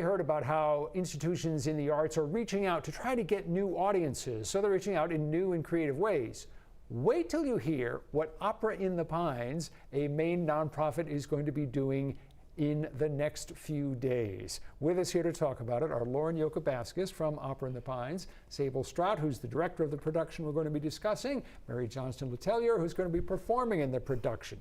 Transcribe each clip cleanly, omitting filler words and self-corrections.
We heard about how institutions in the arts are reaching out to try to get new audiences, so they're reaching out in new and creative ways. Wait till you hear what Opera in the Pines, a Maine nonprofit, is going to be doing in the next few days. With us here to talk about it are Lauren Yokobaskis from Opera in the Pines, Sable Strout, who's the director of the production we're going to be discussing, Mary Johnston Letelier, who's going to be performing in the production.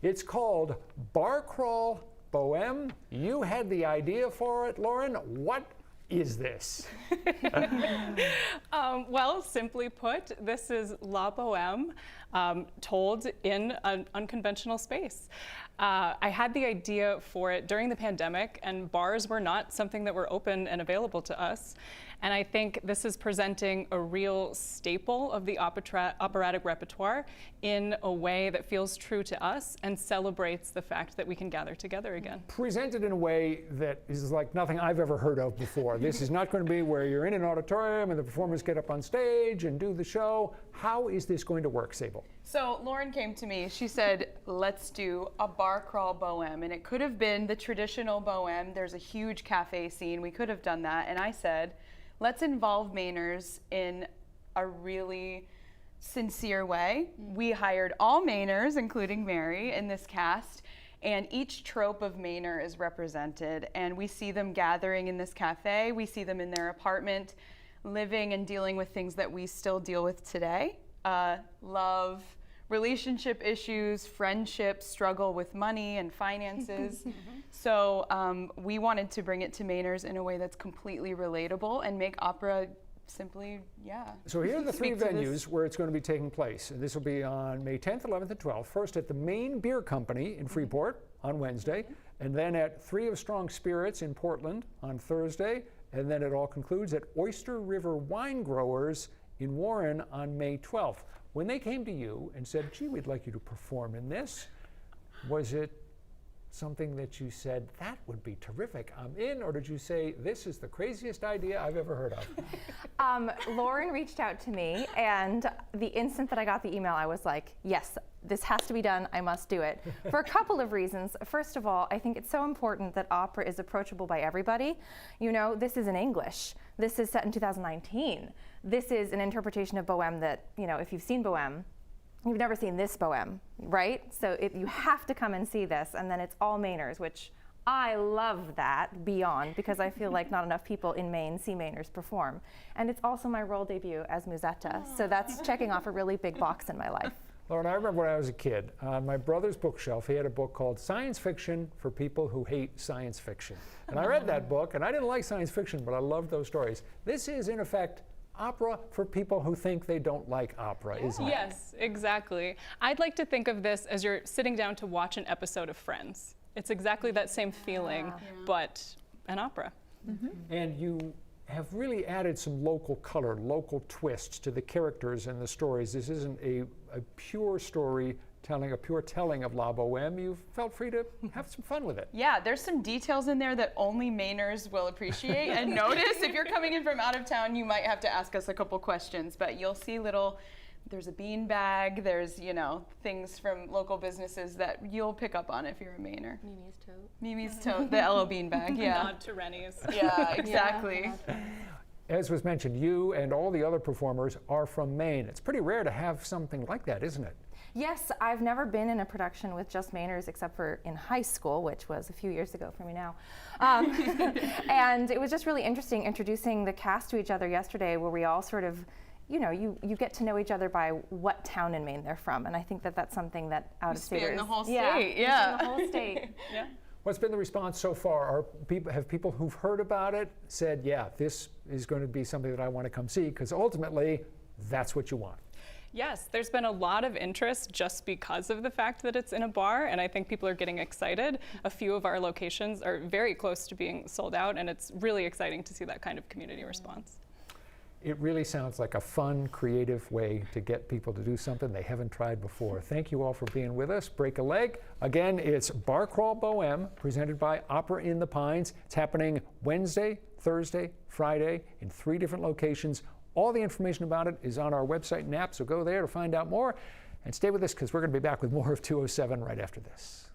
It's called Crawl Boheme. You had the idea for it, Lauren. What is this? Well, simply put, this is La Boheme told in an unconventional space. I had the idea for it during the pandemic, and bars were not something that were open and available to us. And I think this is presenting a real staple of the operatic repertoire in a way that feels true to us and celebrates the fact that we can gather together again. Presented in a way that is like nothing I've ever heard of before. This is not going to be where you're in an auditorium and the performers get up on stage and do the show. How is this going to work, Sable? So Lauren came to me, she said, let's do a bar crawl boheme. And it could have been the traditional boheme. There's a huge cafe scene. We could have done that. And I said, let's involve Mainers in a really sincere way. We hired all Mainers, including Mary, in this cast. And each trope of Mainer is represented. And we see them gathering in this cafe. We see them in their apartment, living and dealing with things that we still deal with today. Love, relationship issues, friendship, struggle with money and finances. So we wanted to bring it to Mainers in a way that's completely relatable and make opera simply, So here are the three venues where it's going to be taking place. And this will be on May 10th, 11th, and 12th. First at the Maine Beer Company in Freeport on Wednesday, and then at 3 of Strong Spirits in Portland on Thursday, and then it all concludes at Oyster River Wine Growers in Warren on May 12th. When they came to you and said, gee, we'd like you to perform in this, was it something that you said, that would be terrific, I'm in, or did you say, this is the craziest idea I've ever heard of? Lauren reached out to me, and the instant that I got the email, I was like, yes, this has to be done, I must do it. For a couple of reasons. First of all, I think it's so important that opera is approachable by everybody. You know, this is in English. This is set in 2019. This is an interpretation of Boheme that, you know, if you've seen Boheme, you've never seen this Boheme, right? So you have to come and see this, and then it's all Mainers, which I love that beyond, because I feel like not enough people in Maine see Mainers perform. And it's also my role debut as Musetta, so that's checking off a really big box in my life. Lauren, I remember when I was a kid, on my brother's bookshelf, he had a book called Science Fiction for People Who Hate Science Fiction. And I read that book, and I didn't like science fiction, but I loved those stories. This is, in effect, opera for people who think they don't like opera, isn't it? Yes, exactly. I'd like to think of this as you're sitting down to watch an episode of Friends. It's exactly that same feeling, but an opera. And you have really added some local color, local twists to the characters and the stories. This isn't a pure story telling, a pure telling of La Boheme. You felt free to have some fun with it. Yeah, there's some details in there that only Mainers will appreciate and notice. If you're coming in from out of town, you might have to ask us a couple questions, but you'll see there's a bean bag, there's, you know, things from local businesses that you'll pick up on if you're a Mainer. Mimi's tote. Mimi's tote, the LO bean bag, yeah. Nod to Rennie's. Yeah, exactly. As was mentioned, you and all the other performers are from Maine. It's pretty rare to have something like that, isn't it? Yes, I've never been in a production with just Mainers except for in high school, which was a few years ago for me now. And it was just really interesting introducing the cast to each other yesterday, where we all sort of, you know, you get to know each other by what town in Maine they're from. And I think that that's something that out-of-staters... the whole state, yeah. The whole state. Yeah. What's been the response so far? Have people who've heard about it said, yeah, this is going to be something that I want to come see, because ultimately, that's what you want? Yes, there's been a lot of interest just because of the fact that it's in a bar, and I think people are getting excited. A few of our locations are very close to being sold out, and it's really exciting to see that kind of community response. It really sounds like a fun, creative way to get people to do something they haven't tried before. Thank you all for being with us. Break a leg. Again, it's Crawl Boheme, presented by Opera in the Pines. It's happening Wednesday, Thursday, Friday in 3 different locations. All the information about it is on our website and app, so go there to find out more. And stay with us, because we're going to be back with more of 207 right after this.